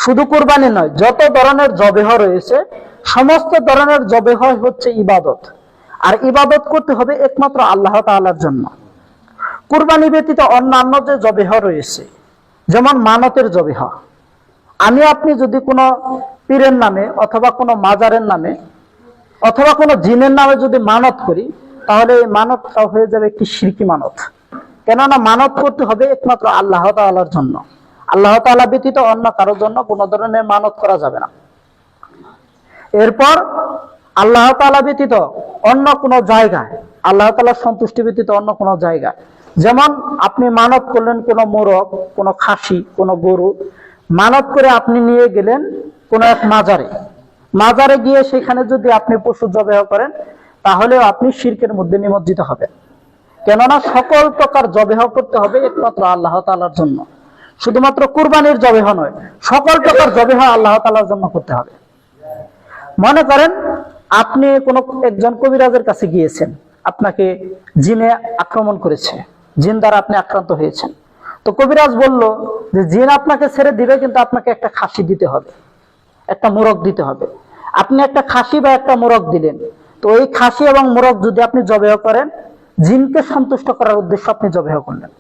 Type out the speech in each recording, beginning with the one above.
শুধু কুরবানি নয়, যত ধরনের জবেহ রয়েছে সমস্ত ধরনের জবেহ হচ্ছে ইবাদত। আর ইবাদত করতে হবে একমাত্র আল্লাহ তাআলার জন্য। কুরবানি ব্যতীত অন্যান্য যে জবেহ রয়েছে, যেমন মানতের জবেহ, আমি আপনি যদি কোনো পীরের নামে অথবা কোনো মাজারের নামে অথবা কোনো জিনের নামে যদি মানত করি, তাহলে এই মানতটা হয়ে যাবে একটি শিরকি মানত। কেননা মানত করতে হবে একমাত্র আল্লাহ তাআলার জন্য। আল্লাহ তাআলা ব্যতীত অন্য কারোর জন্য কোনো ধরনের মানত করা যাবে না। এরপর আল্লাহ তাআলা ব্যতীত অন্য কোনো জায়গায়, আল্লাহ তাআলার সন্তুষ্টি ব্যতীত অন্য কোনো জায়গায়, যেমন আপনি মানত করলেন কোনো মোরগ, কোনো খাসি, কোনো গরু মানত করে আপনি নিয়ে গেলেন কোনো এক মাজারে গিয়ে সেখানে যদি আপনি পশু জবেহ করেন, তাহলেও আপনি শিরকের মধ্যে নিমজ্জিত হবেন। কেননা সকল প্রকার জবেহ করতে হবে একমাত্র আল্লাহ তাআলার জন্য। শুধুমাত্র কুরবানির জবেহ নয়, সকল প্রকার জবেহ আল্লাহ তাআলার জন্য করতে হবে। মনে করেন আপনি কোনো একজন কবিরাজের কাছে গিয়েছেন, আপনাকে জিনে আক্রমণ করেছে, জিন দ্বারা আপনি আক্রান্ত হয়েছেন। তো কবিরাজ বলল যে জিন আপনাকে ছেড়ে দিবে, কিন্তু আপনাকে একটা খাসি দিতে হবে, একটা মোরগ দিতে হবে। আপনি একটা খাসি বা একটা মোরগ দিলেন। তো ওই খাসি এবং মোরগ যদি আপনি জবেহ করেন, জিনকে সন্তুষ্ট করার উদ্দেশ্যে আপনি জবেহ করলেন,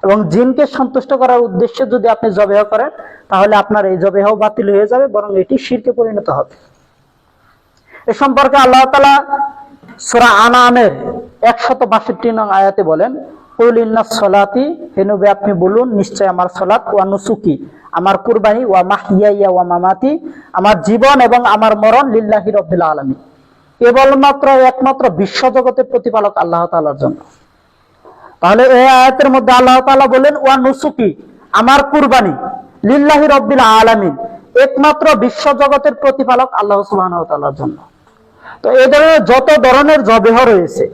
এবং জিনকে সন্তুষ্ট করার উদ্দেশ্যে যদি আপনি জবেহ করেন, তাহলে আপনার এই জবেহ বাতিল হয়ে যাবে, বরং এটি শিরকে পরিণত হবে। এ সম্পর্কে আল্লাহ তাআলা সূরা আনআমের 162 নং আয়াতে বলেন, কুল ইন্নাস সালাতি, হে নবী আপনি বলুন নিশ্চয় আমার সালাত, ওয়া নুসুকি আমার কুরবানি, ওয়া মাহইয়া ওয়া মামাতি আমার জীবন এবং আমার মরণ, লিল্লাহি রাব্বিল আলামিন কেবলমাত্র একমাত্র বিশ্বজগতের প্রতিপালক আল্লাহ তাআলার জন্য। তাহলে এই আয়াতের মধ্যে আল্লাহ তাআলা বলেন ওয়া নুসুকি আমার কুরবানি, লিল্লাহি রাব্বিল আলামিন একমাত্র বিশ্বজগতের প্রতিপালক আল্লাহ সুবহানাহু ওয়া তাআলার জন্য। তো এই ধরনের যত ধরনের জবেহ রয়েছে,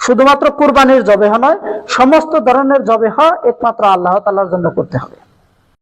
শুধুমাত্র কুরবানির জবেহ নয়, সমস্ত ধরনের জবেহ একমাত্র আল্লাহ তাআলার জন্য করতে হবে।